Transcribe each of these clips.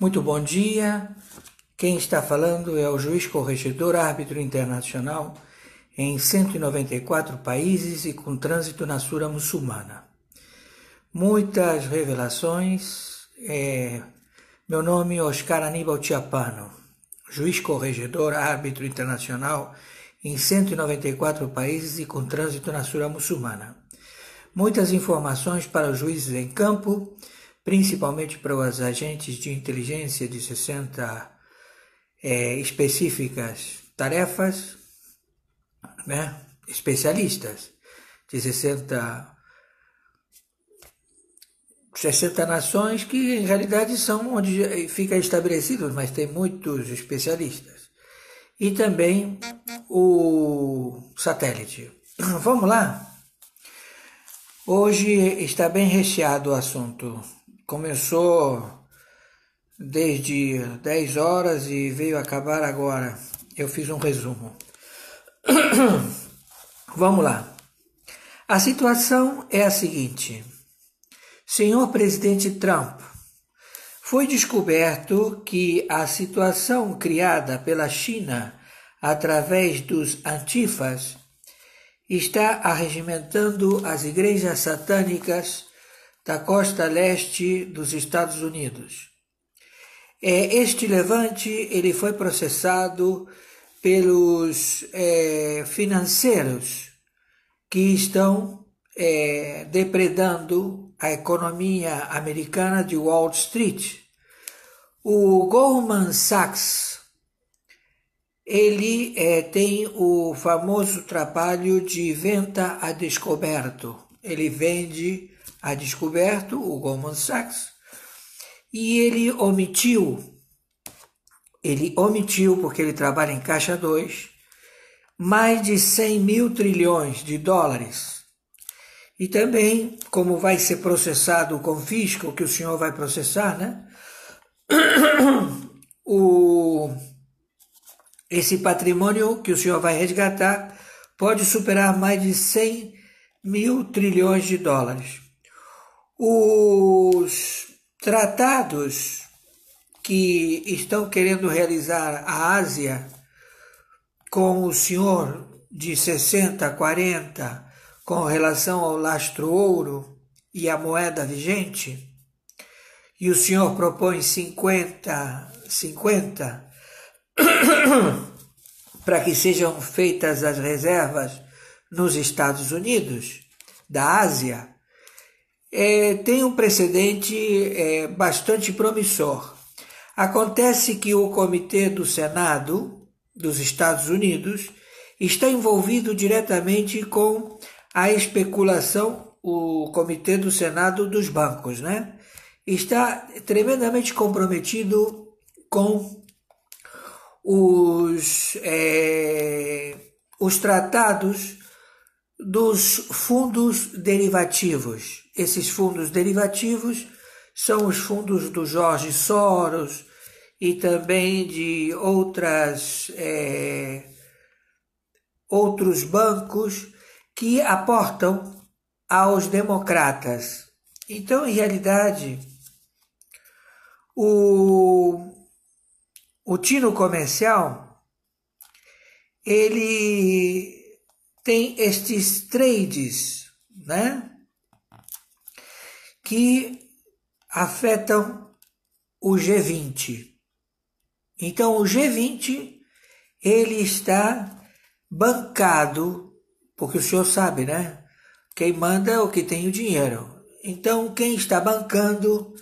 Muito bom dia. Quem está falando é o juiz corregedor, árbitro internacional em 194 países e com trânsito na Sura muçulmana. Muitas revelações. Meu nome é Oscar Aníbal Chiapano, juiz corregedor, árbitro internacional em 194 países e com trânsito na Sura muçulmana. Muitas informações para os juízes em campo, principalmente para os agentes de inteligência de 60 específicas tarefas, especialistas de 60 nações, que em realidade são onde fica estabelecido, mas tem muitos especialistas. E também o satélite. Vamos lá? Hoje está bem recheado o assunto. Começou desde 10 horas e veio acabar agora. Eu fiz um resumo. Vamos lá. A situação é a seguinte. Senhor presidente Trump, foi descoberto que a situação criada pela China através dos antifas está arregimentando as igrejas satânicas da costa leste dos Estados Unidos. Este levante ele foi processado pelos financeiros que estão depredando a economia americana de Wall Street. O Goldman Sachs ele tem o famoso trabalho de venda a descoberto. Ele vende a descoberto, o Goldman Sachs, e ele omitiu, porque ele trabalha em caixa 2, mais de 100 mil trilhões de dólares. E também, como vai ser processado o confisco, que o senhor vai processar, né? Esse patrimônio que o senhor vai resgatar pode superar mais de 100 mil trilhões de dólares. Os tratados que estão querendo realizar a Ásia com o senhor de 60, 40, com relação ao lastro ouro e a moeda vigente, e o senhor propõe 50, para que sejam feitas as reservas nos Estados Unidos, da Ásia, tem um precedente bastante promissor. Acontece que o Comitê do Senado dos Estados Unidos está envolvido diretamente com a especulação, o Comitê do Senado dos bancos, né? Está tremendamente comprometido com os tratados dos fundos derivativos. Esses fundos derivativos são os fundos do George Soros e também de outros bancos que aportam aos democratas. Então, em realidade, o tino comercial, ele tem estes trades, né, que afetam o G20. Então, o G20, ele está bancado, porque o senhor sabe, né, quem manda é o que tem o dinheiro. Então, quem está bancando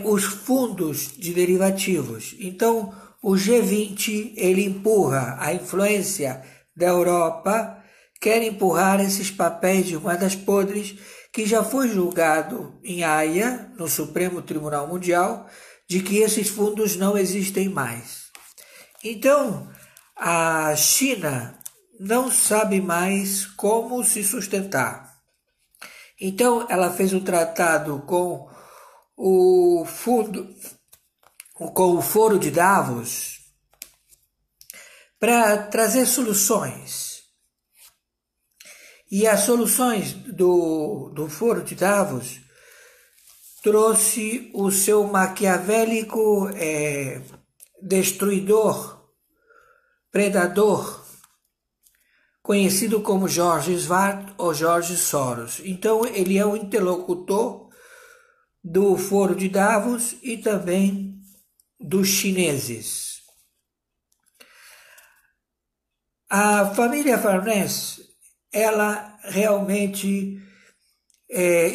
os fundos de derivativos. Então, o G20, ele empurra a influência da Europa, quer empurrar esses papéis de moedas podres, que já foi julgado em Haia, no Supremo Tribunal Mundial, de que esses fundos não existem mais. Então, a China não sabe mais como se sustentar. Então, ela fez um tratado com o Foro de Davos para trazer soluções. E as soluções do Foro de Davos trouxe o seu maquiavélico destruidor, predador, conhecido como George Schwab ou George Soros. Então ele é o interlocutor do Foro de Davos e também dos chineses. A família Farnese, ela realmente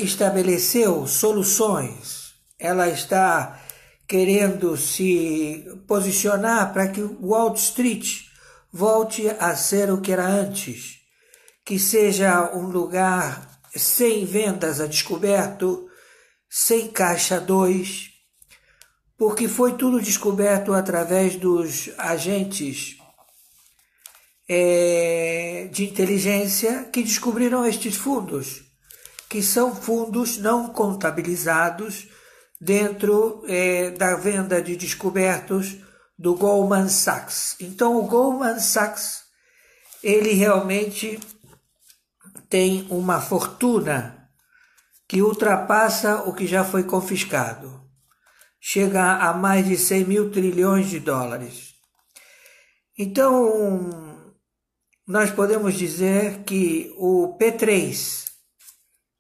estabeleceu soluções, ela está querendo se posicionar para que Wall Street volte a ser o que era antes, que seja um lugar sem vendas a descoberto, sem caixa 2, porque foi tudo descoberto através dos agentes de inteligência que descobriram estes fundos, que são fundos não contabilizados dentro da venda de descobertos do Goldman Sachs. Então o Goldman Sachs, ele realmente tem uma fortuna que ultrapassa o que já foi confiscado. Chega a mais de 100 mil trilhões de dólares. Então, nós podemos dizer que o P3,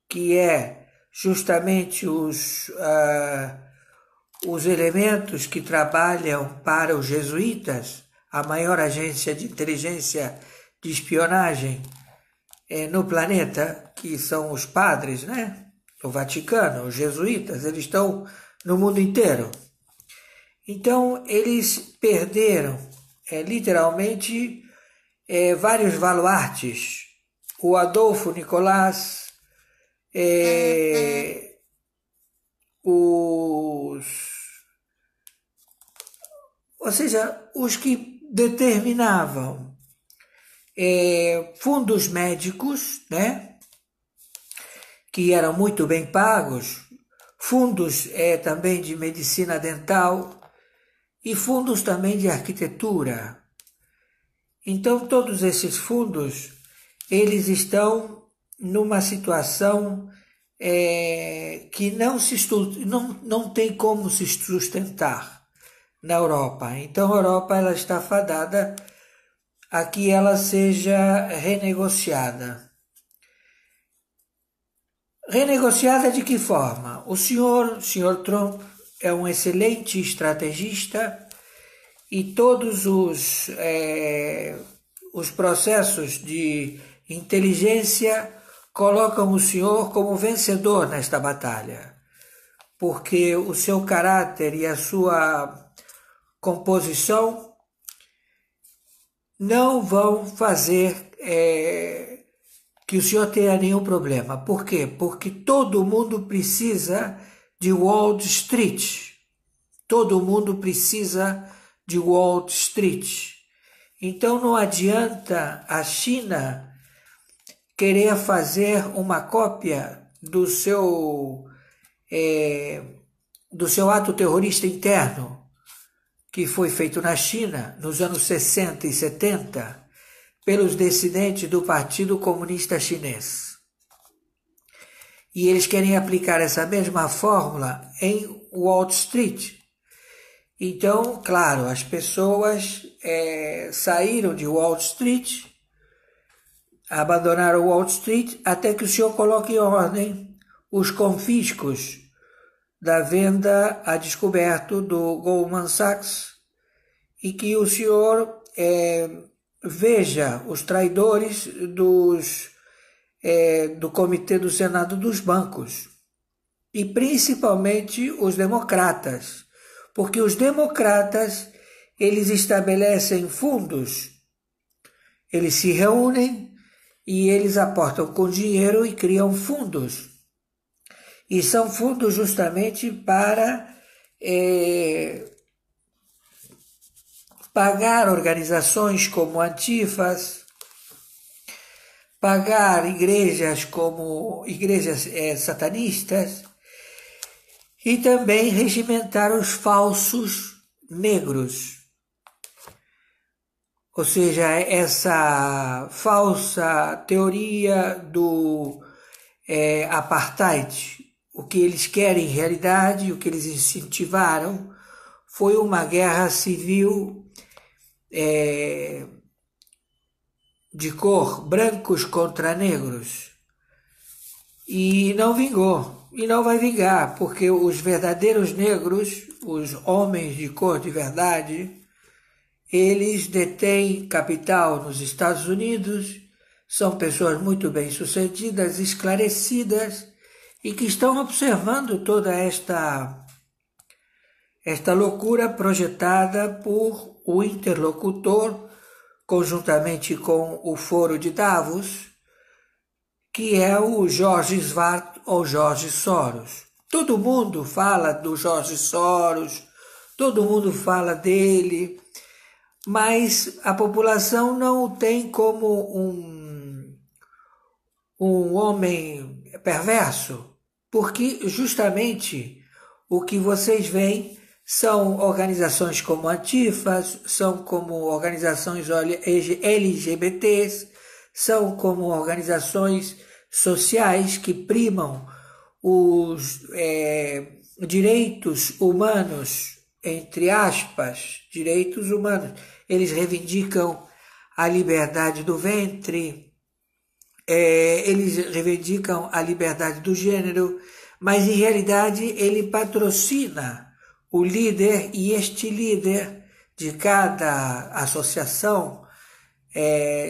que é justamente os elementos que trabalham para os jesuítas, a maior agência de inteligência de espionagem no planeta, que são os padres, né? O Vaticano, os jesuítas, eles estão no mundo inteiro. Então, eles perderam, literalmente, vários baluartes. O Adolfo Nicolás, ou seja, os que determinavam fundos médicos, né, que eram muito bem pagos, fundos também de medicina dental e fundos também de arquitetura. Então, todos esses fundos, eles estão numa situação que não tem como se sustentar na Europa. Então, a Europa ela está fadada a que ela seja renegociada. Renegociada de que forma? O senhor Trump é um excelente estrategista e todos os processos de inteligência colocam o senhor como vencedor nesta batalha, porque o seu caráter e a sua composição não vão fazer que o senhor tenha nenhum problema. Por quê? Porque todo mundo precisa de Wall Street. Todo mundo precisa de Wall Street. Então não adianta a China querer fazer uma cópia do seu ato terrorista interno, que foi feito na China nos anos 60 e 70 pelos dissidentes do Partido Comunista Chinês. E eles querem aplicar essa mesma fórmula em Wall Street. Então, claro, as pessoas saíram de Wall Street, abandonaram Wall Street, até que o senhor coloque em ordem os confiscos da venda a descoberto do Goldman Sachs e que o senhor veja os traidores do Comitê do Senado dos Bancos e principalmente os democratas, porque os democratas eles estabelecem fundos, eles se reúnem e eles aportam com dinheiro e criam fundos. E são fundos justamente para pagar organizações como Antifas, pagar igrejas como igrejas satanistas e também regimentar os falsos negros. ou seja, essa falsa teoria do apartheid. O que eles querem em realidade, o que eles incentivaram, foi uma guerra civil de cor, brancos contra negros. E não vingou, e não vai vingar, porque os verdadeiros negros, os homens de cor de verdade, eles detêm capital nos Estados Unidos, são pessoas muito bem-sucedidas, esclarecidas, e que estão observando toda esta loucura projetada por o interlocutor, conjuntamente com o Foro de Davos, que é o George Schwartz ou George Soros. Todo mundo fala do George Soros, todo mundo fala dele, mas a população não o tem como um homem perverso, porque justamente o que vocês veem são organizações como Antifas, são como organizações LGBTs, são como organizações sociais que primam os direitos humanos, entre aspas, direitos humanos. Eles reivindicam a liberdade do ventre, eles reivindicam a liberdade do gênero, mas em realidade ele patrocina o líder, e este líder de cada associação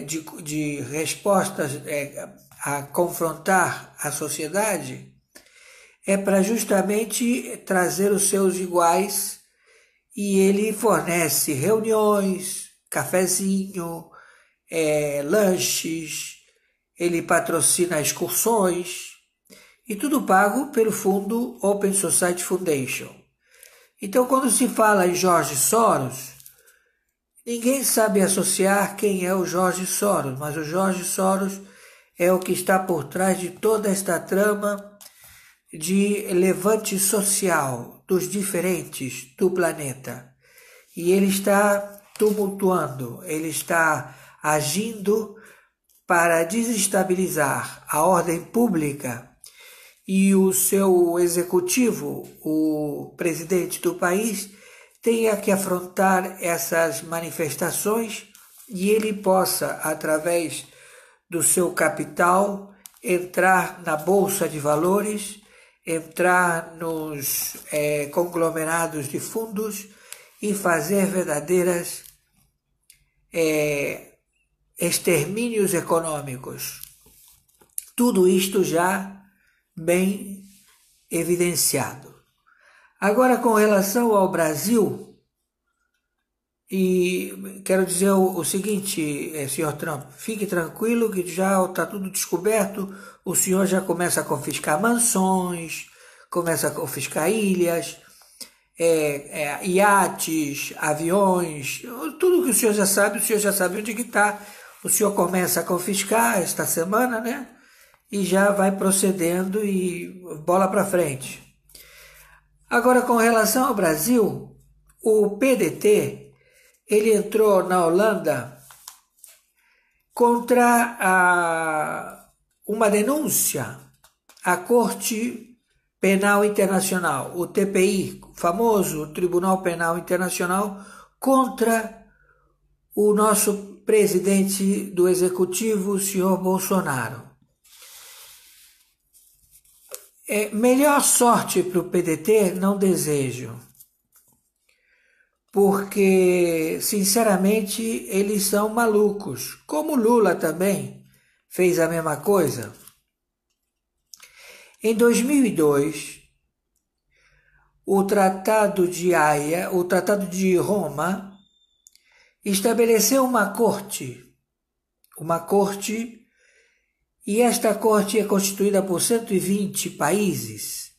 de respostas a confrontar a sociedade é para justamente trazer os seus iguais, e ele fornece reuniões, cafezinho, lanches, ele patrocina excursões, e tudo pago pelo fundo Open Society Foundation. Então, quando se fala em George Soros, ninguém sabe associar quem é o George Soros, mas o George Soros é o que está por trás de toda esta trama de levante social dos diferentes do planeta. E ele está tumultuando, ele está agindo para desestabilizar a ordem pública, e o seu executivo, o presidente do país, tenha que afrontar essas manifestações e ele possa, através do seu capital, entrar na Bolsa de Valores, entrar nos conglomerados de fundos e fazer verdadeiras extermínios econômicos. Tudo isto já bem evidenciado. Agora, com relação ao Brasil, e quero dizer o seguinte, senhor Trump, fique tranquilo que já está tudo descoberto, o senhor já começa a confiscar mansões, começa a confiscar ilhas, iates, aviões, tudo que o senhor já sabe onde que está. O senhor começa a confiscar esta semana, né? E já vai procedendo e bola para frente. Agora, com relação ao Brasil, o PDT, ele entrou na Holanda contra uma denúncia à Corte Penal Internacional, o TPI, famoso Tribunal Penal Internacional, contra o nosso presidente do Executivo, o senhor Bolsonaro. Melhor sorte para o PDT não desejo, porque, sinceramente, eles são malucos, como Lula também fez a mesma coisa. Em 2002, o Tratado de Haia, o Tratado de Roma, estabeleceu uma corte, e esta corte é constituída por 120 países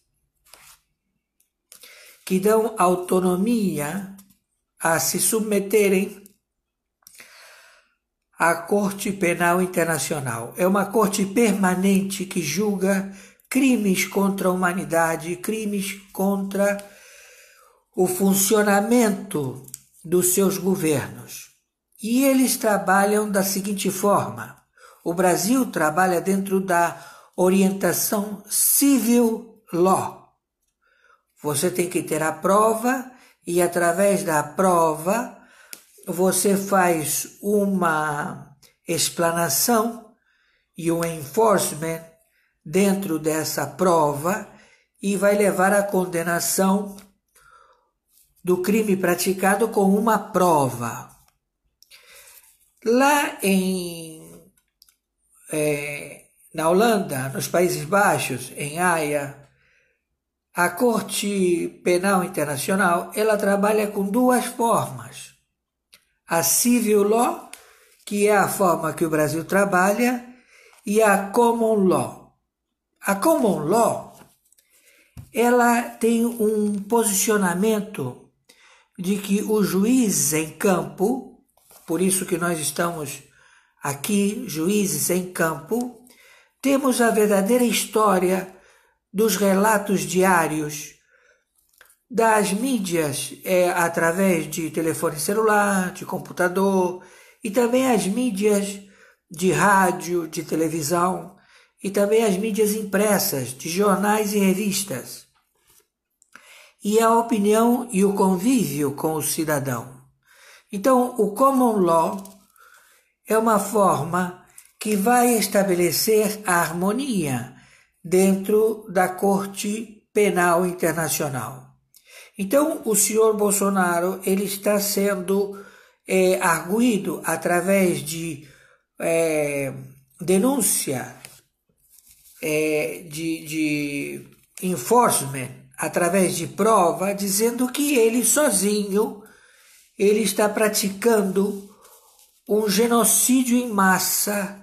que dão autonomia a se submeterem à Corte Penal Internacional. É uma corte permanente que julga crimes contra a humanidade, crimes contra o funcionamento dos seus governos. E eles trabalham da seguinte forma: o Brasil trabalha dentro da orientação Civil Law. Você tem que ter a prova e, através da prova, você faz uma explanação e um enforcement dentro dessa prova e vai levar à condenação do crime praticado com uma prova. Lá na Holanda, nos Países Baixos, em Haia, a Corte Penal Internacional, ela trabalha com duas formas. A Civil Law, que é a forma que o Brasil trabalha, e a Common Law. A Common Law, ela tem um posicionamento de que os juízes em campo, por isso que nós estamos aqui, juízes em campo, temos a verdadeira história dos relatos diários, das mídias, através de telefone celular, de computador, e também as mídias de rádio, de televisão, e também as mídias impressas, de jornais e revistas. E a opinião e o convívio com o cidadão. Então, o Common Law é uma forma que vai estabelecer a harmonia dentro da Corte Penal Internacional. Então, o senhor Bolsonaro, ele está sendo arguido através de denúncia, de enforcement, através de prova, dizendo que ele sozinho, ele está praticando um genocídio em massa,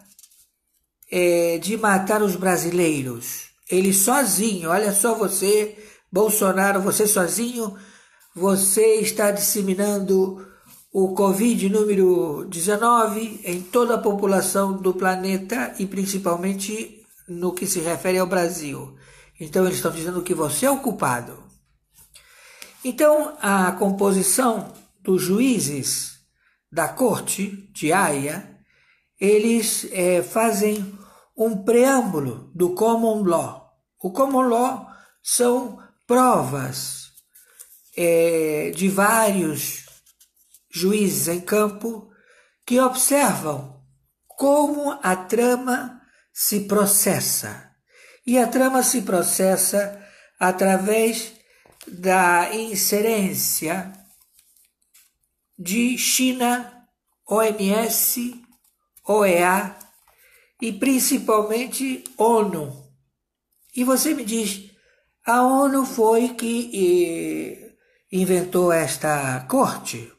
de matar os brasileiros. Ele sozinho, olha só você, Bolsonaro, você sozinho, você está disseminando o Covid número 19 em toda a população do planeta e principalmente no que se refere ao Brasil. Então eles estão dizendo que você é o culpado. Então a composição dos juízes da Corte de Haia, eles fazem um preâmbulo do Common Law. O Common Law são provas de vários juízes em campo que observam como a trama se processa. E a trama se processa através da inserência de China, OMS, OEA e principalmente ONU. E você me diz, a ONU foi que inventou esta corte?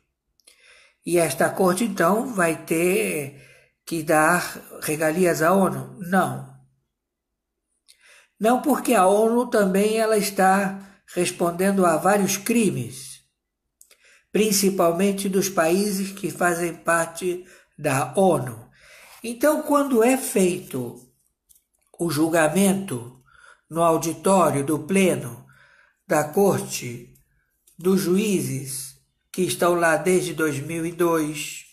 E esta corte, então, vai ter que dar regalias à ONU? Não. Não, porque a ONU também ela está respondendo a vários crimes, principalmente dos países que fazem parte da ONU. Então, quando é feito o julgamento no auditório do Pleno da Corte dos Juízes, que estão lá desde 2002,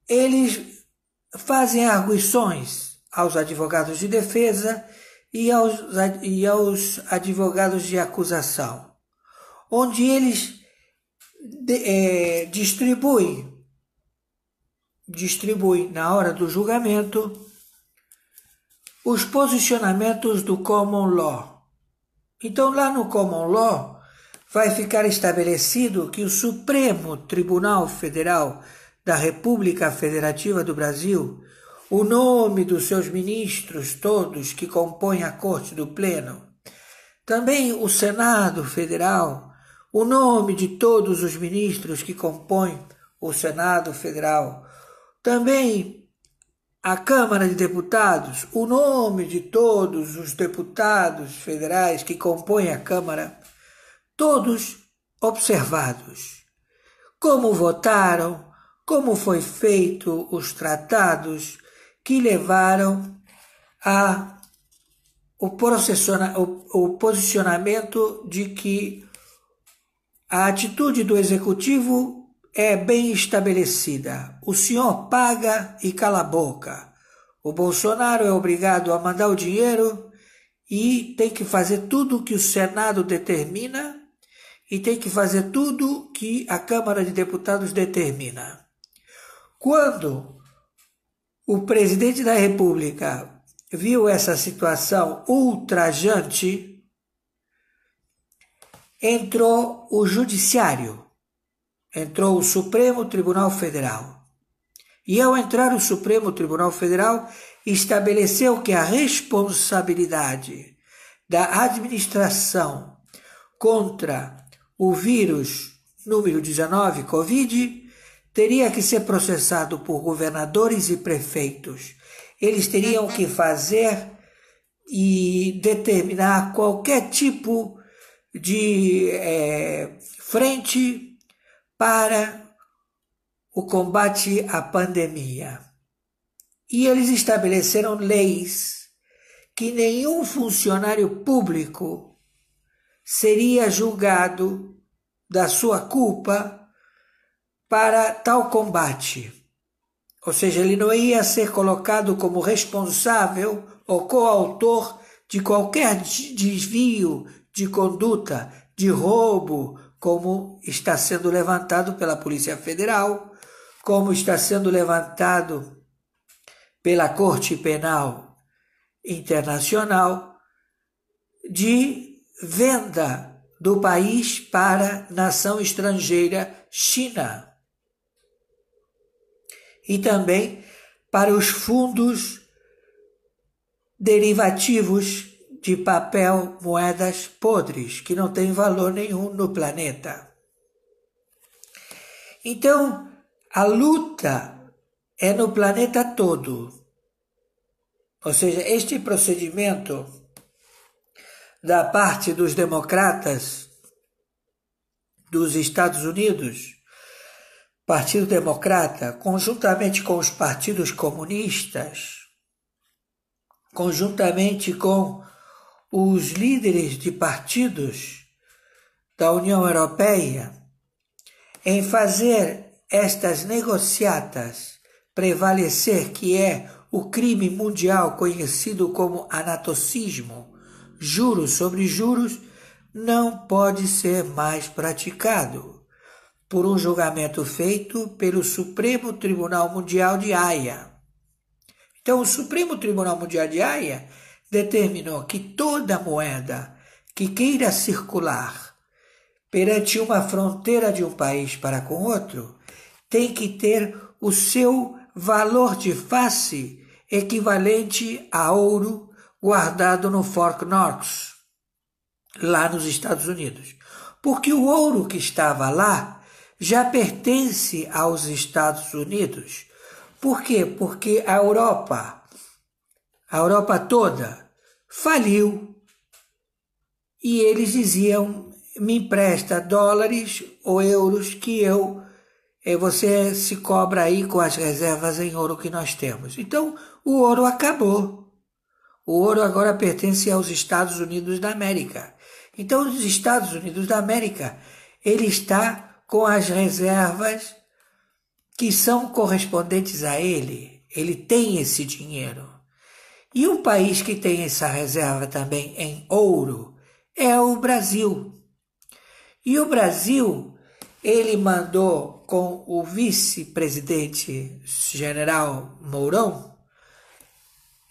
eles fazem arguições aos advogados de defesa e aos advogados de acusação, onde eles distribuem na hora do julgamento os posicionamentos do Common Law. Então, lá no Common Law, vai ficar estabelecido que o Supremo Tribunal Federal da República Federativa do Brasil, o nome dos seus ministros todos que compõem a Corte do Pleno, também o Senado Federal, o nome de todos os ministros que compõem o Senado Federal, também a Câmara de Deputados, o nome de todos os deputados federais que compõem a Câmara, todos observados. Como votaram, como foi feito os tratados que levaram o posicionamento de que A atitude do executivo é bem estabelecida. O senhor paga e cala a boca. O Bolsonaro é obrigado a mandar o dinheiro e tem que fazer tudo o que o Senado determina e tem que fazer tudo que a Câmara de Deputados determina. Quando o presidente da República viu essa situação ultrajante, entrou o Judiciário, entrou o Supremo Tribunal Federal. E ao entrar o Supremo Tribunal Federal, estabeleceu que a responsabilidade da administração contra o vírus número 19, Covid, teria que ser processado por governadores e prefeitos. Eles teriam que fazer e determinar qualquer tipo de frente para o combate à pandemia. E eles estabeleceram leis que nenhum funcionário público seria julgado da sua culpa para tal combate. Ou seja, ele não ia ser colocado como responsável ou coautor de qualquer desvio de conduta, de roubo, como está sendo levantado pela Polícia Federal, como está sendo levantado pela Corte Penal Internacional, de venda do país para nação estrangeira, China. E também para os fundos derivativos de papel, moedas podres, que não têm valor nenhum no planeta. Então, a luta é no planeta todo. Ou seja, este procedimento da parte dos democratas dos Estados Unidos, Partido Democrata, conjuntamente com os partidos comunistas, conjuntamente com os líderes de partidos da União Europeia, em fazer estas negociatas prevalecer, que é o crime mundial conhecido como anatocismo, juros sobre juros, não pode ser mais praticado por um julgamento feito pelo Supremo Tribunal Mundial de Haia. Então, o Supremo Tribunal Mundial de Haia determinou que toda moeda que queira circular perante uma fronteira de um país para com outro tem que ter o seu valor de face equivalente a ouro guardado no Fort Knox, lá nos Estados Unidos. Porque o ouro que estava lá já pertence aos Estados Unidos. Por quê? Porque a Europa toda faliu e eles diziam: me empresta dólares ou euros que você se cobra aí com as reservas em ouro que nós temos. Então, o ouro acabou. O ouro agora pertence aos Estados Unidos da América. Então, os Estados Unidos da América, ele está com as reservas que são correspondentes a ele. Ele tem esse dinheiro. E um país que tem essa reserva também em ouro é o Brasil. E o Brasil, ele mandou com o vice-presidente general Mourão,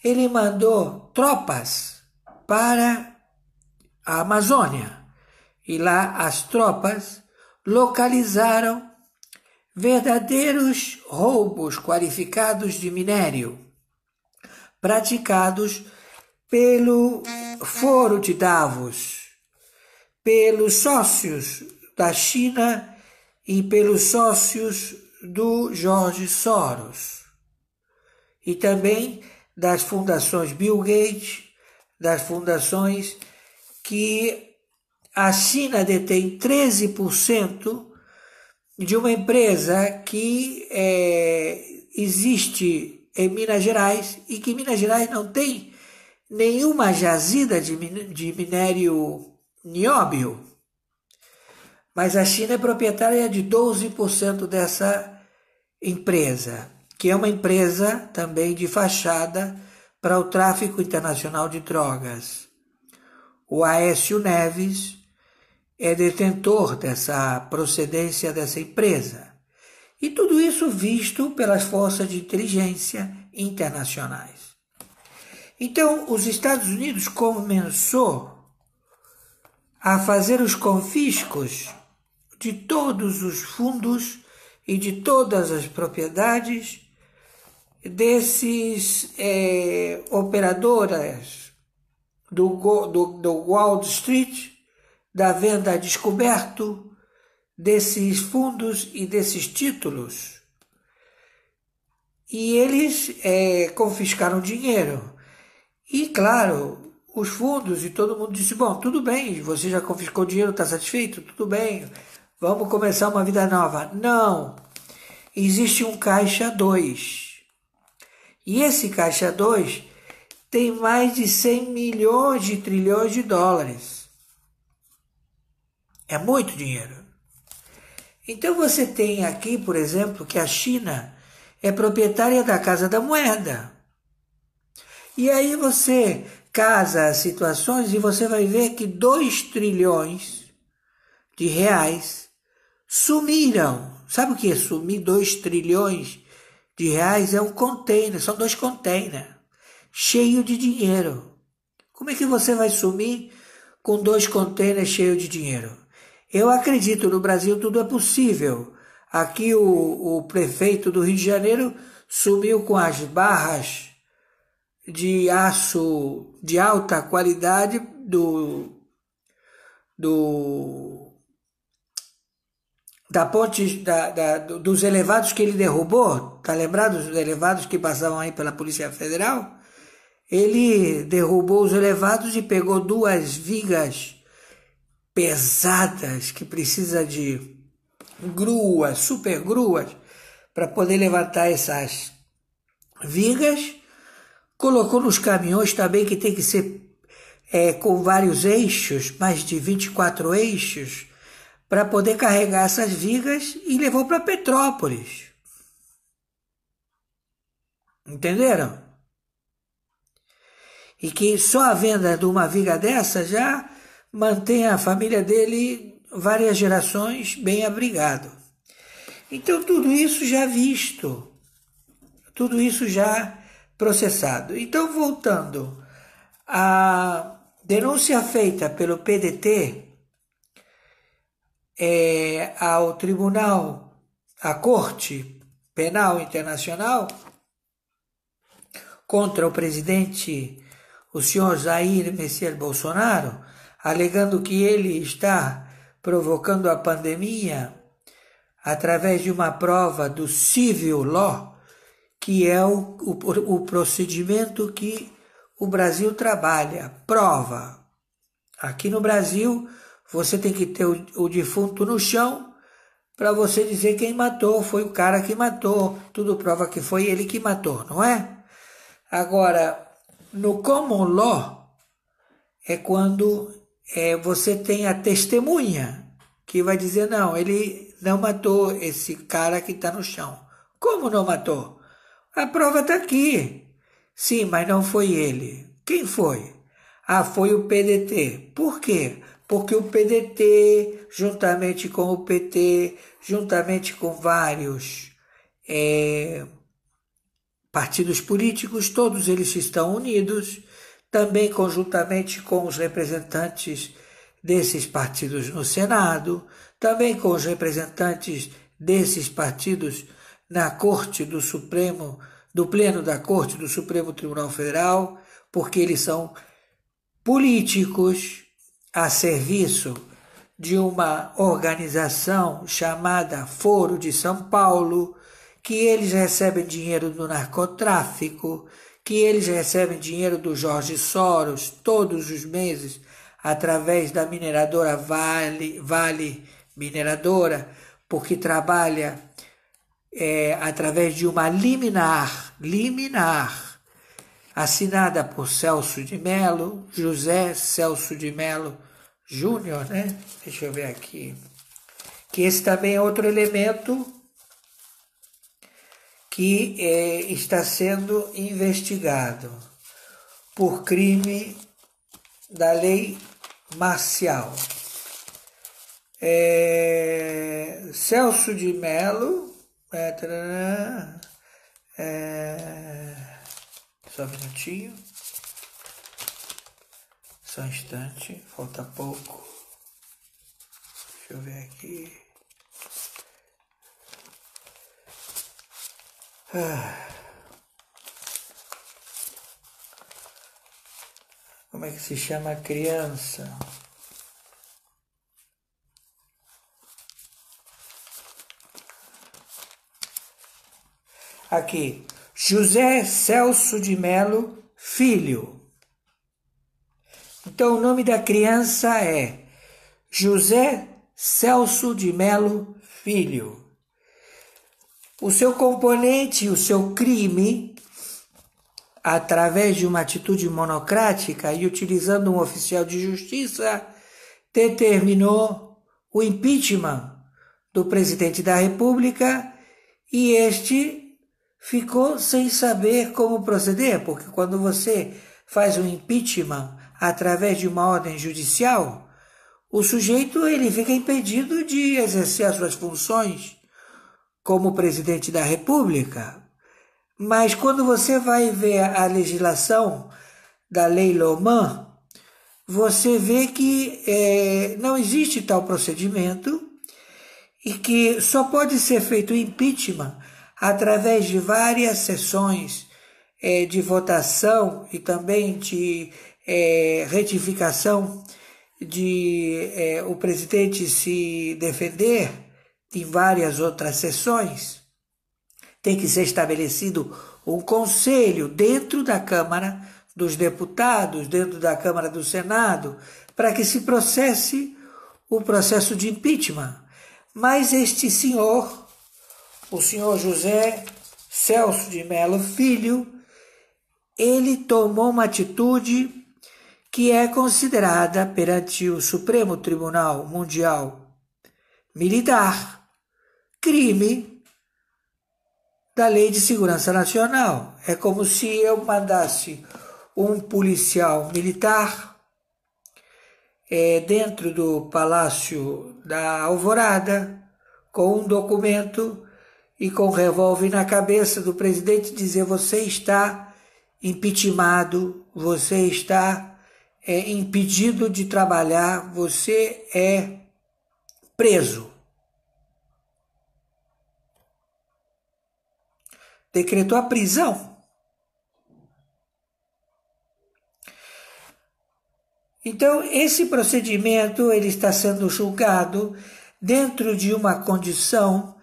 ele mandou tropas para a Amazônia. E lá as tropas localizaram verdadeiros roubos qualificados de minério, praticados pelo Foro de Davos, pelos sócios da China e pelos sócios do George Soros, e também das fundações Bill Gates, das fundações que a China detém 13% de uma empresa que existe em Minas Gerais e que Minas Gerais não tem nenhuma jazida de minério nióbio. mas a China é proprietária de 12% dessa empresa, que é uma empresa também de fachada para o tráfico internacional de drogas. O Aécio Neves é detentor dessa procedência dessa empresa. E tudo isso visto pelas forças de inteligência internacionais. Então, os Estados Unidos começou a fazer os confiscos de todos os fundos e de todas as propriedades desses operadoras do Wall Street, da venda a descoberto, desses fundos e desses títulos. E eles confiscaram dinheiro. E, claro, os fundos e todo mundo disse, bom, tudo bem, você já confiscou dinheiro, está satisfeito? Tudo bem, vamos começar uma vida nova. Não, existe um caixa 2. E esse caixa 2 tem mais de 100 milhões de trilhões de dólares. É muito dinheiro. Então você tem aqui, por exemplo, que a China é proprietária da Casa da Moeda. E aí você casa as situações e você vai ver que 2 trilhões de reais sumiram. Sabe o que é sumir 2 trilhões de reais? É um container, são 2 containers cheios de dinheiro. Como é que você vai sumir com 2 containers cheios de dinheiro? Eu acredito, no Brasil tudo é possível. Aqui o prefeito do Rio de Janeiro sumiu com as barras de aço de alta qualidade da ponte dos elevados que ele derrubou. Tá lembrado dos elevados que passavam aí pela Polícia Federal? Ele derrubou os elevados e pegou 2 vigas pesadas que precisa de gruas, super gruas, para poder levantar essas vigas. Colocou nos caminhões também, que tem que ser com vários eixos, mais de 24 eixos, para poder carregar essas vigas, e levou para Petrópolis. Entenderam? E que só a venda de uma viga dessa já mantém a família dele várias gerações bem abrigado. Então tudo isso já visto, tudo isso já processado. Então, voltando, a denúncia feita pelo PDT ao Tribunal, à Corte Penal Internacional, contra o presidente, o senhor Jair Messias Bolsonaro, alegando que ele está provocando a pandemia através de uma prova do civil law, que é o procedimento que o Brasil trabalha, prova. Aqui no Brasil, você tem que ter o defunto no chão para você dizer quem matou, foi o cara que matou, tudo prova que foi ele que matou, não é? Agora, no common law, é quando você tem a testemunha, que vai dizer, não, ele não matou esse cara que está no chão. Como não matou? A prova está aqui. Sim, mas não foi ele. Quem foi? Ah, foi o PDT. Por quê? Porque o PDT, juntamente com o PT, juntamente com vários partidos políticos, todos eles estão unidos, também conjuntamente com os representantes desses partidos no Senado, também com os representantes desses partidos na Corte do Supremo, do Pleno da Corte do Supremo Tribunal Federal, porque eles são políticos a serviço de uma organização chamada Foro de São Paulo, que eles recebem dinheiro do narcotráfico, que eles recebem dinheiro do Jorge Soros todos os meses, através da mineradora Vale Mineradora, porque trabalha através de uma liminar, assinada por Celso de Mello, José Celso de Mello Júnior, né? Deixa eu ver aqui. que esse também é outro elemento que está sendo investigado por crime da lei marcial. Celso de Mello, só um minutinho, só um instante, falta pouco, deixa eu ver aqui. Como é que se chama a criança? Aqui, José Celso de Mello Filho. Então, o nome da criança é José Celso de Mello Filho. O seu componente, o seu crime, através de uma atitude monocrática e utilizando um oficial de justiça, determinou o impeachment do presidente da República e este ficou sem saber como proceder, porque quando você faz um impeachment através de uma ordem judicial, o sujeito ele fica impedido de exercer as suas funções como presidente da República. Mas quando você vai ver a legislação da Lei Louman, você vê que não existe tal procedimento e que só pode ser feito impeachment através de várias sessões de votação e também de retificação de o presidente se defender em várias outras sessões. Tem que ser estabelecido um conselho dentro da Câmara dos Deputados, dentro da Câmara do Senado, para que se processe o processo de impeachment. Mas este senhor, o senhor José Celso de Mello Filho, ele tomou uma atitude que é considerada perante o Supremo Tribunal Mundial Militar crime da Lei de Segurança Nacional. É como se eu mandasse um policial militar dentro do Palácio da Alvorada com um documento e com um revólver na cabeça do presidente dizer: você está impeachmentado, você está impedido de trabalhar, você é preso. Decretou a prisão. Então, esse procedimento ele está sendo julgado dentro de uma condição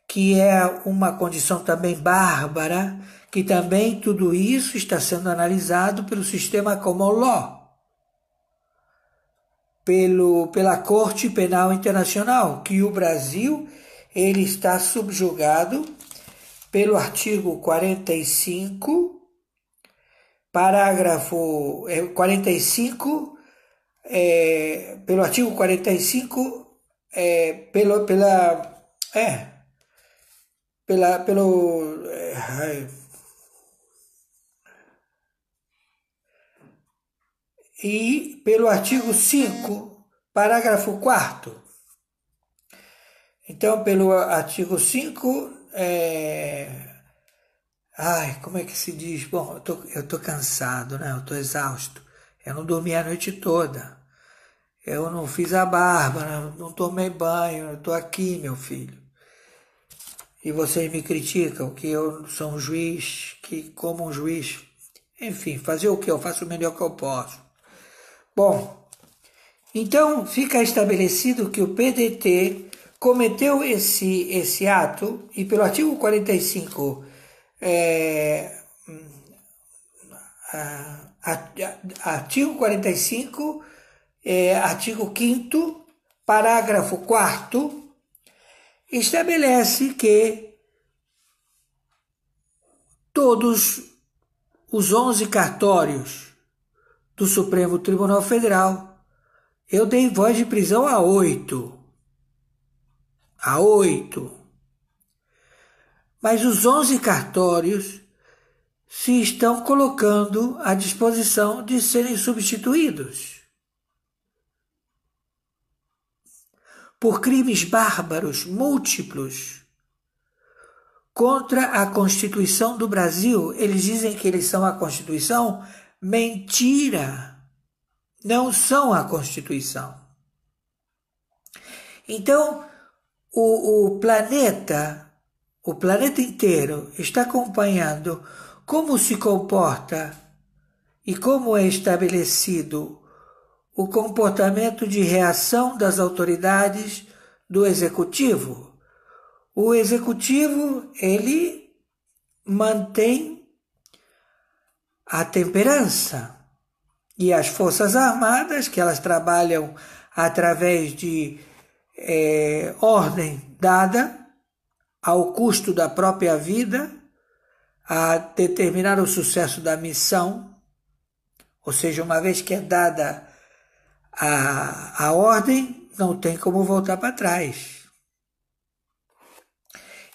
que é uma condição também bárbara, que também tudo isso está sendo analisado pelo sistema common law, pela Corte Penal Internacional, que o Brasil ele está subjugado pelo artigo 45, parágrafo 45, pelo artigo 45, e pelo artigo 5, parágrafo 4º. Então, pelo artigo 5, como é que se diz? Bom, eu tô cansado, né? Eu tô exausto. Eu não dormi a noite toda. Eu não fiz a barba, não tomei banho, eu tô aqui, meu filho. E vocês me criticam que eu sou um juiz, que como um juiz. Enfim, fazer o quê? Eu faço o melhor que eu posso. Bom, então fica estabelecido que o PDT cometeu esse ato e pelo artigo 45, artigo 45, artigo 5º, parágrafo 4º, estabelece que todos os 11 cartórios do Supremo Tribunal Federal, eu dei voz de prisão a 8. há 8. Mas os 11 cartórios se estão colocando à disposição de serem substituídos por crimes bárbaros múltiplos contra a Constituição do Brasil. Eles dizem que eles são a Constituição. Mentira! Não são a Constituição. Então, o planeta inteiro está acompanhando como se comporta e como é estabelecido o comportamento de reação das autoridades do Executivo. O Executivo, ele mantém a temperança, e as Forças Armadas, que elas trabalham através de ordem dada ao custo da própria vida, a determinar o sucesso da missão, ou seja, uma vez que é dada a ordem, não tem como voltar para trás.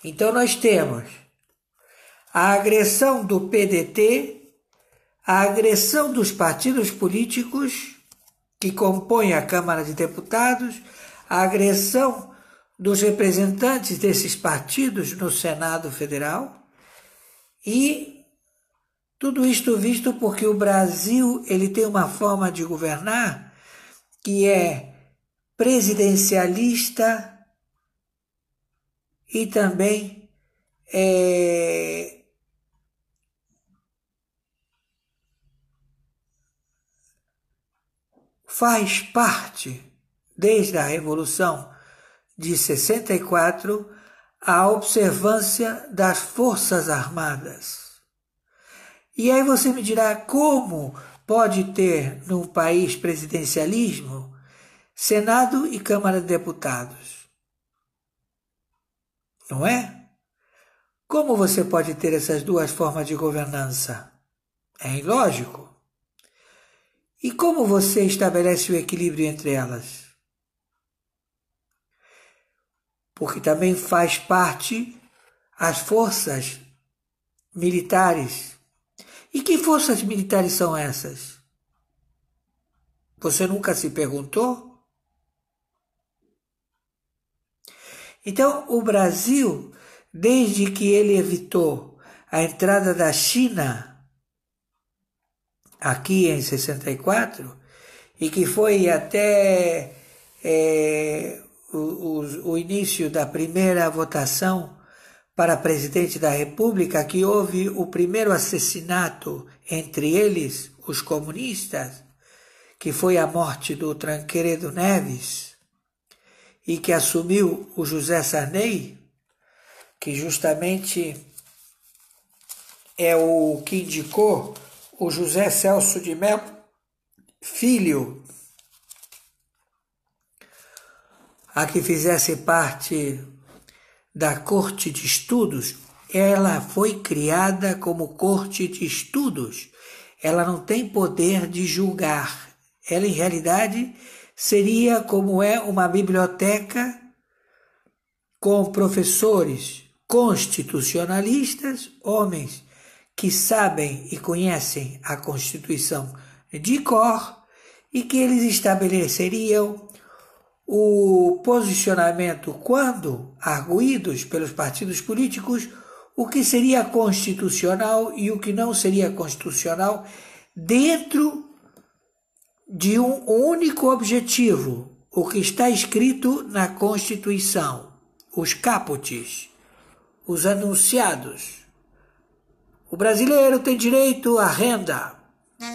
Então nós temos a agressão do PDT, a agressão dos partidos políticos que compõem a Câmara de Deputados, a agressão dos representantes desses partidos no Senado Federal, e tudo isto visto porque o Brasil ele tem uma forma de governar que é presidencialista e também faz parte, desde a Revolução de 64, a observância das Forças Armadas. E aí você me dirá, como pode ter num país presidencialismo Senado e Câmara de Deputados? Não é? Como você pode ter essas duas formas de governança? É ilógico. E como você estabelece o equilíbrio entre elas? Porque também faz parte as forças militares. E que forças militares são essas? Você nunca se perguntou? Então, o Brasil, desde que ele evitou a entrada da China aqui em 64, e que foi até o início da primeira votação para presidente da República, que houve o primeiro assassinato entre eles, os comunistas, que foi a morte do Tancredo Neves, e que assumiu o José Sarney, que justamente é o que indicou o José Celso de Mello Filho a que fizesse parte da Corte de Estudos. Ela foi criada como Corte de Estudos. Ela não tem poder de julgar. Ela, em realidade, seria como é uma biblioteca com professores constitucionalistas, homens que sabem e conhecem a Constituição de cor, e que eles estabeleceriam o posicionamento, quando arguídos pelos partidos políticos, o que seria constitucional e o que não seria constitucional, dentro de um único objetivo, o que está escrito na Constituição, os capotes, os anunciados. O brasileiro tem direito à renda,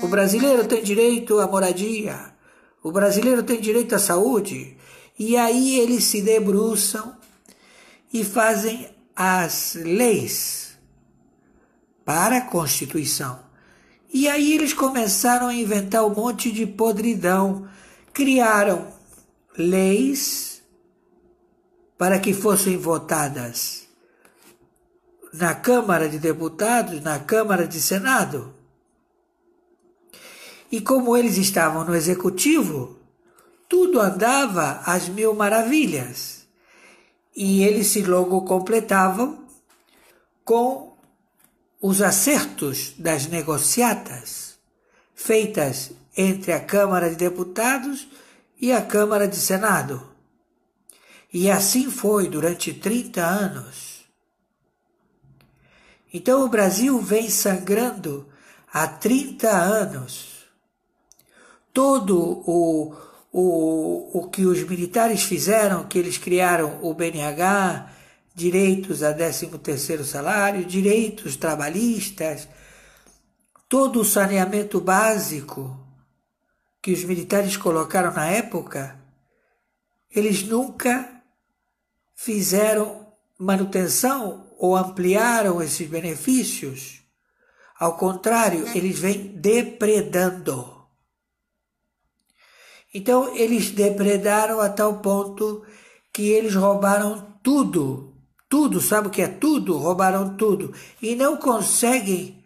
o brasileiro tem direito à moradia, o brasileiro tem direito à saúde. E aí eles se debruçam e fazem as leis para a Constituição. E aí eles começaram a inventar um monte de podridão. Criaram leis para que fossem votadas na Câmara de Deputados, na Câmara de Senado. E como eles estavam no Executivo, tudo andava às mil maravilhas. e eles se logo completavam com os acertos das negociatas feitas entre a Câmara de Deputados e a Câmara de Senado. E assim foi durante 30 anos. Então o Brasil vem sangrando há 30 anos. Todo o que os militares fizeram, que eles criaram o BNH, direitos a 13º salário, direitos trabalhistas, todo o saneamento básico que os militares colocaram na época, eles nunca fizeram manutenção ou ampliaram esses benefícios. Ao contrário, eles vêm depredando. Então, eles depredaram a tal ponto que eles roubaram tudo. Tudo, sabe o que é tudo? Roubaram tudo. E não conseguem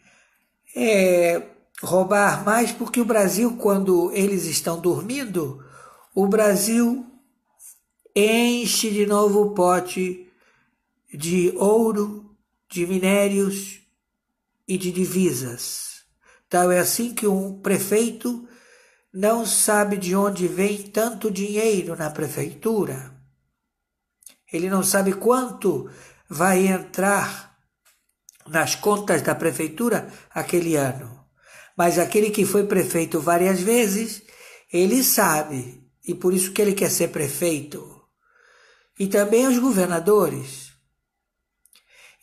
roubar mais, porque o Brasil, quando eles estão dormindo, o Brasil enche de novo o pote de ouro, de minérios e de divisas. Então é assim que um prefeito não sabe de onde vem tanto dinheiro na prefeitura. Ele não sabe quanto vai entrar nas contas da prefeitura aquele ano. Mas aquele que foi prefeito várias vezes, ele sabe, e por isso que ele quer ser prefeito. E também os governadores.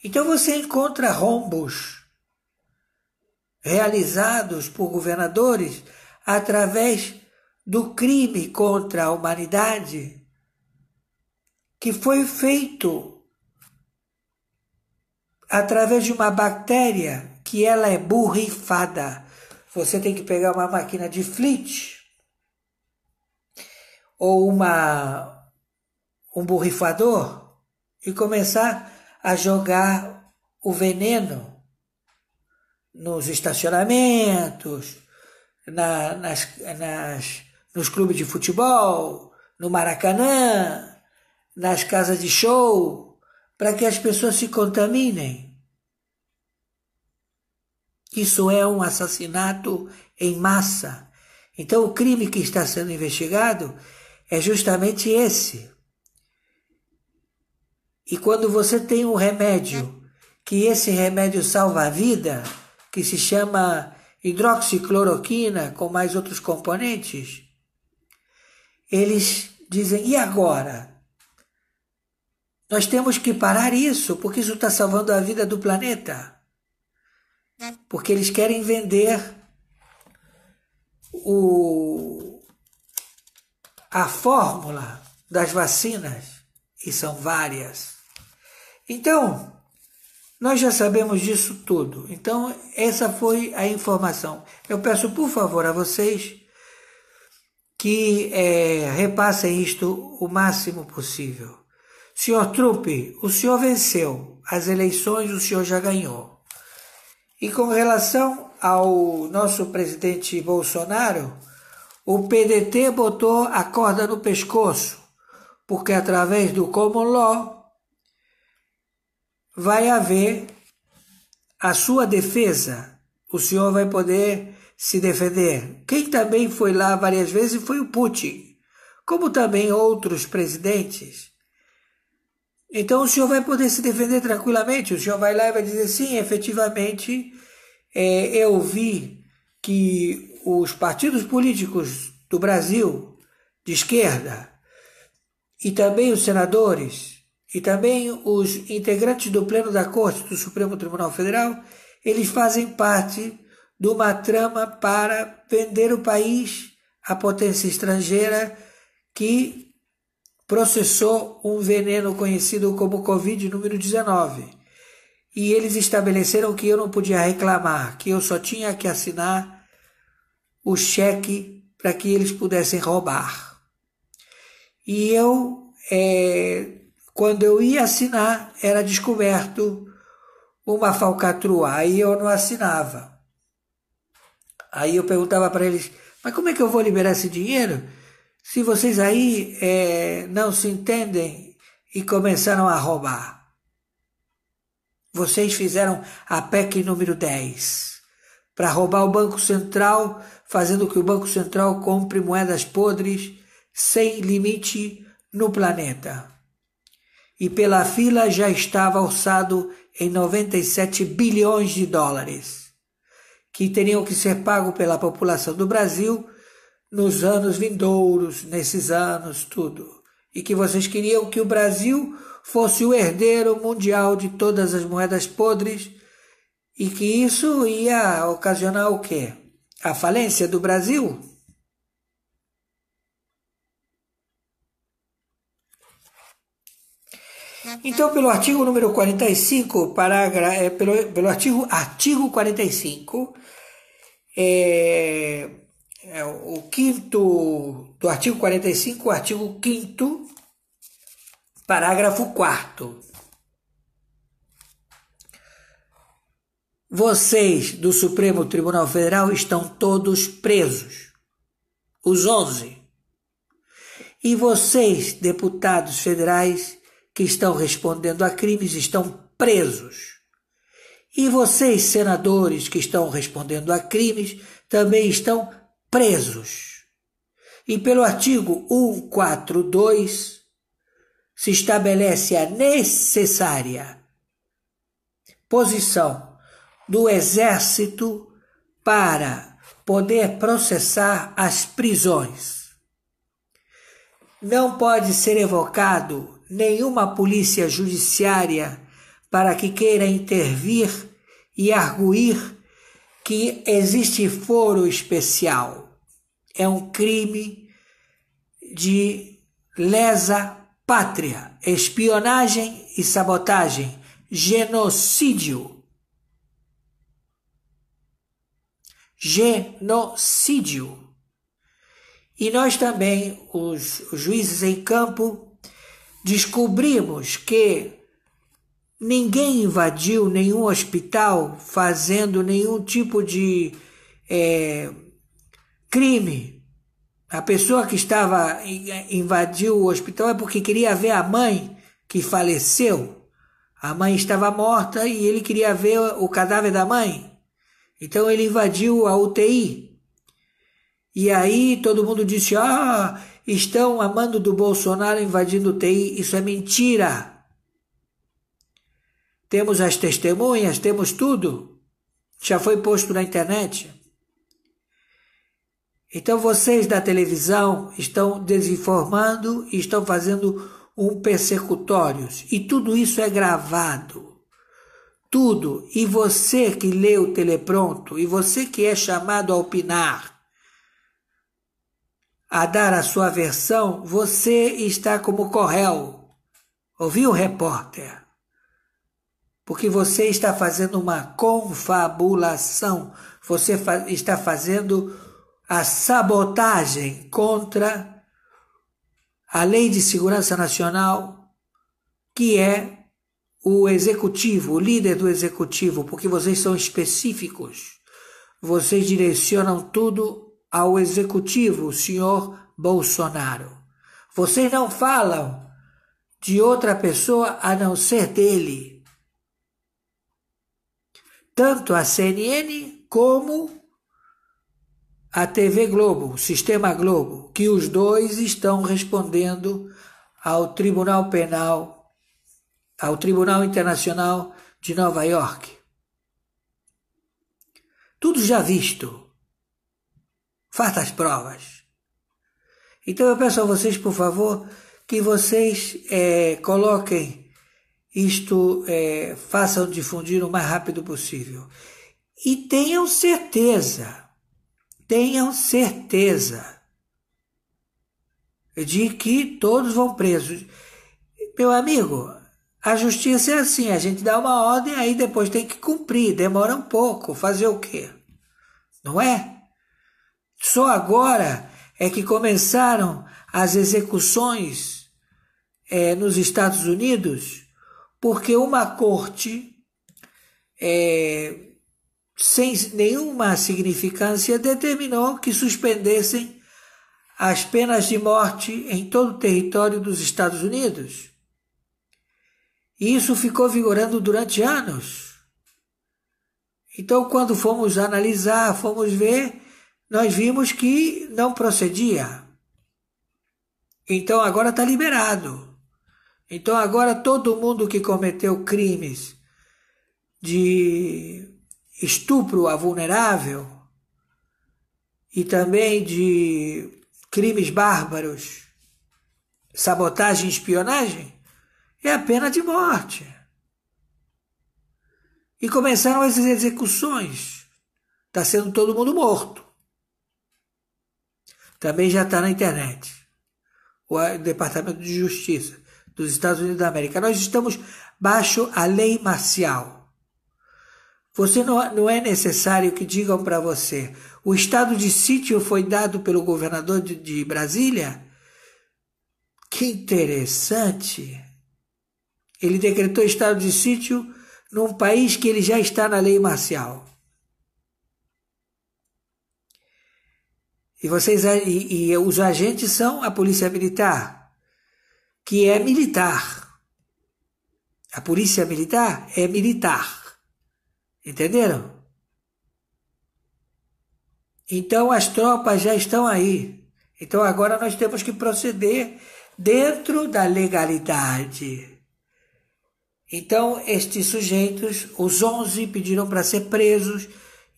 Então você encontra rombos realizados por governadores através do crime contra a humanidade que foi feito através de uma bactéria que ela é borrifada. Você tem que pegar uma máquina de Flit ou um borrifador e começar a jogar o veneno nos estacionamentos, nos clubes de futebol, no Maracanã, nas casas de show, para que as pessoas se contaminem. Isso é um assassinato em massa. Então o crime que está sendo investigado é justamente esse. E quando você tem um remédio, que esse remédio salva a vida, que se chama hidroxicloroquina, com mais outros componentes, eles dizem, e agora? Nós temos que parar isso, porque isso está salvando a vida do planeta. Porque eles querem vender a fórmula das vacinas, e são várias. Então, nós já sabemos disso tudo. Então, essa foi a informação. Eu peço, por favor, a vocês que repassem isto o máximo possível. Senhor Trump, o senhor venceu as eleições, o senhor já ganhou. E com relação ao nosso presidente Bolsonaro, o PDT botou a corda no pescoço, porque através do Common Law vai haver a sua defesa. O senhor vai poder se defender. Quem também foi lá várias vezes foi o Putin, como também outros presidentes. Então o senhor vai poder se defender tranquilamente. O senhor vai lá e vai dizer, sim, efetivamente, eu vi que os partidos políticos do Brasil, de esquerda, e também os senadores, e também os integrantes do Pleno da Corte do Supremo Tribunal Federal, eles fazem parte de uma trama para vender o país à potência estrangeira que processou um veneno conhecido como Covid número 19. E eles estabeleceram que eu não podia reclamar, que eu só tinha que assinar o cheque para que eles pudessem roubar. E eu, quando eu ia assinar, era descoberto uma falcatrua, aí eu não assinava. Aí eu perguntava para eles, mas como é que eu vou liberar esse dinheiro? Se vocês aí não se entendem e começaram a roubar. Vocês fizeram a PEC número 10 para roubar o Banco Central, fazendo que o Banco Central compre moedas podres sem limite no planeta. E pela fila já estava orçado em 97 bilhões de dólares, que teriam que ser pagos pela população do Brasil nos anos vindouros, nesses anos, tudo. E que vocês queriam que o Brasil fosse o herdeiro mundial de todas as moedas podres e que isso ia ocasionar o quê? A falência do Brasil? Então, pelo artigo número 45, pelo artigo 45, o quinto do artigo 45, o artigo 5º, parágrafo 4º. Vocês do Supremo Tribunal Federal estão todos presos, os 11. E vocês, deputados federais, que estão respondendo a crimes, estão presos. E vocês, senadores, que estão respondendo a crimes, também estão presos. E pelo artigo 142, se estabelece a necessária posição do Exército para poder processar as prisões. Não pode ser evocado nenhuma polícia judiciária para que queira intervir e arguir que existe foro especial. É um crime de lesa pátria, espionagem e sabotagem, genocídio. Genocídio. E nós também, os juízes em campo, descobrimos que ninguém invadiu nenhum hospital fazendo nenhum tipo de crime. A pessoa que invadiu o hospital é porque queria ver a mãe que faleceu. A mãe estava morta e ele queria ver o cadáver da mãe. Então ele invadiu a UTI. E aí todo mundo disse, estão a mando do Bolsonaro invadindo o UTI. Isso é mentira. Temos as testemunhas, temos tudo. Já foi posto na internet. Então vocês da televisão estão desinformando e estão fazendo persecutórios. E tudo isso é gravado. Tudo. E você que lê o telepronto, e você que é chamado a opinar, a dar a sua versão, você está como corréu. Ouviu, repórter? Porque você está fazendo uma confabulação. Você está fazendo a sabotagem contra a Lei de Segurança Nacional, que é o executivo, o líder do executivo, porque vocês são específicos. Vocês direcionam tudo ao executivo, o senhor Bolsonaro. Vocês não falam de outra pessoa a não ser dele. Tanto a CNN como a TV Globo, o Sistema Globo, que os dois estão respondendo ao Tribunal Penal, ao Tribunal Internacional de Nova York. Tudo já visto. Fartas provas. Então eu peço a vocês, por favor, que vocês coloquem isto, façam difundir o mais rápido possível. E tenham certeza de que todos vão presos. Meu amigo, a justiça é assim, a gente dá uma ordem, aí depois tem que cumprir, demora um pouco, fazer o quê? Não é? Só agora é que começaram as execuções nos Estados Unidos, porque uma corte, sem nenhuma significância, determinou que suspendessem as penas de morte em todo o território dos Estados Unidos. E isso ficou vigorando durante anos. Então, quando fomos analisar, fomos ver, nós vimos que não procedia. Então, agora está liberado. Então, agora todo mundo que cometeu crimes de estupro a vulnerável e também de crimes bárbaros, sabotagem e espionagem, é a pena de morte. E começaram as execuções. Está sendo todo mundo morto. Também já está na internet. O Departamento de Justiça dos Estados Unidos da América. Nós estamos baixo a lei marcial. Você não é necessário que digam para você. O estado de sítio foi dado pelo governador de Brasília? Que interessante. Ele decretou estado de sítio num país que ele já está na lei marcial. E os agentes são a polícia militar, que é militar. A polícia militar é militar. Entenderam? Então as tropas já estão aí. Então agora nós temos que proceder dentro da legalidade. Então estes sujeitos, os 11 pediram para ser presos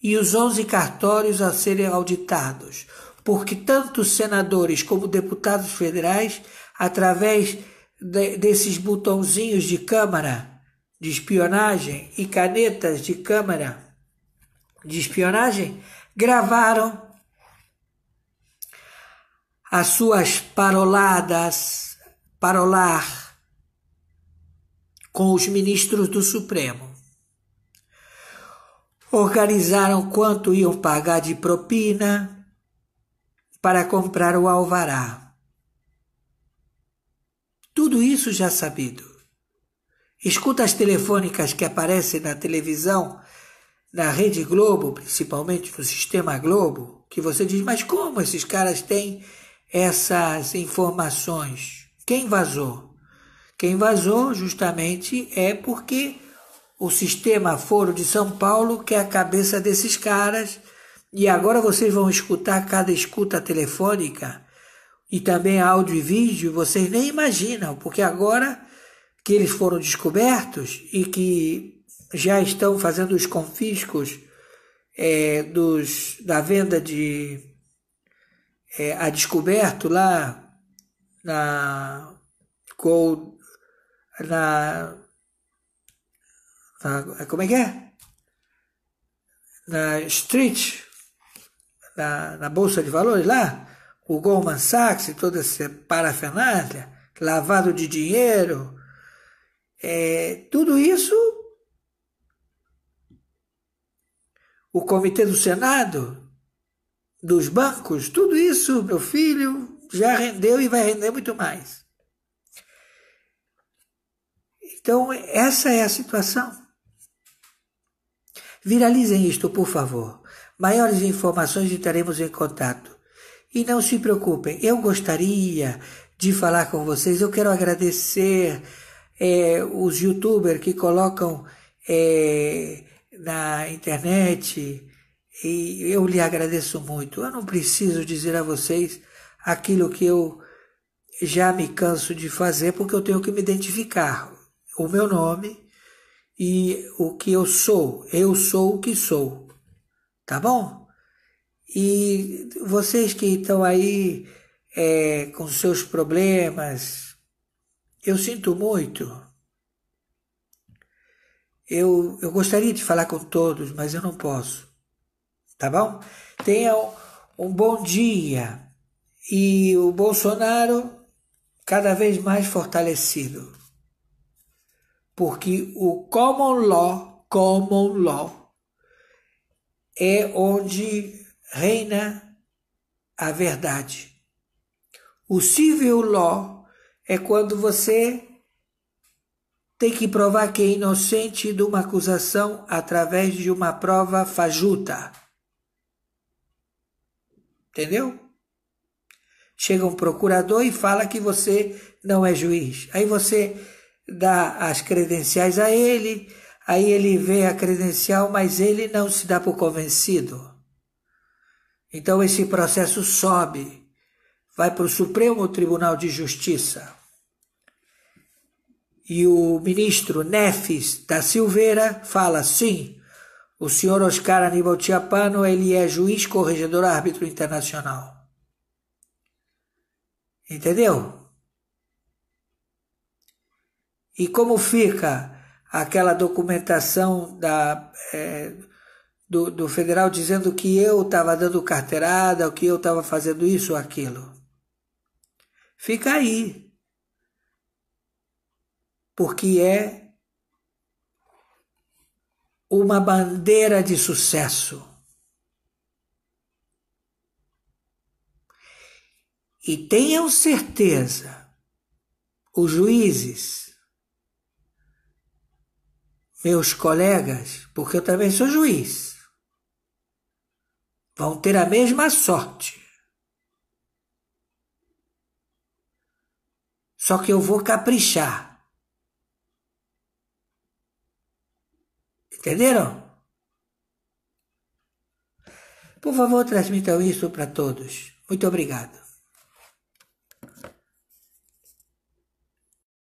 e os 11 cartórios a serem auditados, porque tanto senadores como deputados federais, através desses botãozinhos de câmara de espionagem e canetas de câmara de espionagem, gravaram as suas parolar com os ministros do Supremo. Organizaram quanto iam pagar de propina para comprar o alvará. Tudo isso já sabido. Escuta as telefônicas que aparecem na televisão, na Rede Globo, principalmente no Sistema Globo, que você diz, mas como esses caras têm essas informações? Quem vazou? Quem vazou justamente é porque o Sistema Foro de São Paulo quer a cabeça desses caras, e agora vocês vão escutar cada escuta telefônica e também áudio e vídeo, vocês nem imaginam, porque agora que eles foram descobertos e que já estão fazendo os confiscos da venda de a descoberto lá na como é que é? Na Street, na Bolsa de Valores lá, o Goldman Sachs e toda essa parafernália, lavado de dinheiro, tudo isso, o Comitê do Senado, dos bancos, tudo isso, meu filho, já rendeu e vai render muito mais. Então, essa é a situação. Viralizem isto, por favor. Maiores informações entraremos em contato. E não se preocupem, eu gostaria de falar com vocês, eu quero agradecer os youtubers que colocam na internet, e eu lhe agradeço muito. Eu não preciso dizer a vocês aquilo que eu já me canso de fazer, porque eu tenho que me identificar. O meu nome e o que eu sou o que sou, tá bom? E vocês que estão aí com seus problemas, eu sinto muito. Eu gostaria de falar com todos, mas eu não posso, tá bom? Tenham um bom dia e o Bolsonaro cada vez mais fortalecido. Porque o common law é onde reina a verdade. O civil law é quando você tem que provar que é inocente de uma acusação através de uma prova fajuta. Entendeu? Chega um procurador e fala que você não é juiz. Aí você dá as credenciais a ele, aí ele vê a credencial, mas ele não se dá por convencido. Então esse processo sobe, vai para o Supremo Tribunal de Justiça. E o ministro Nefes da Silveira fala, sim, o senhor Oscar Aníbal Chiappano, ele é juiz, corregedor, árbitro internacional. Entendeu? E como fica aquela documentação do federal dizendo que eu estava dando carteirada, ou que eu estava fazendo isso ou aquilo? Fica aí. Porque é uma bandeira de sucesso. E tenham certeza, os juízes, meus colegas, porque eu também sou juiz, vão ter a mesma sorte. Só que eu vou caprichar. Entenderam? Por favor, transmitam isso para todos. Muito obrigado.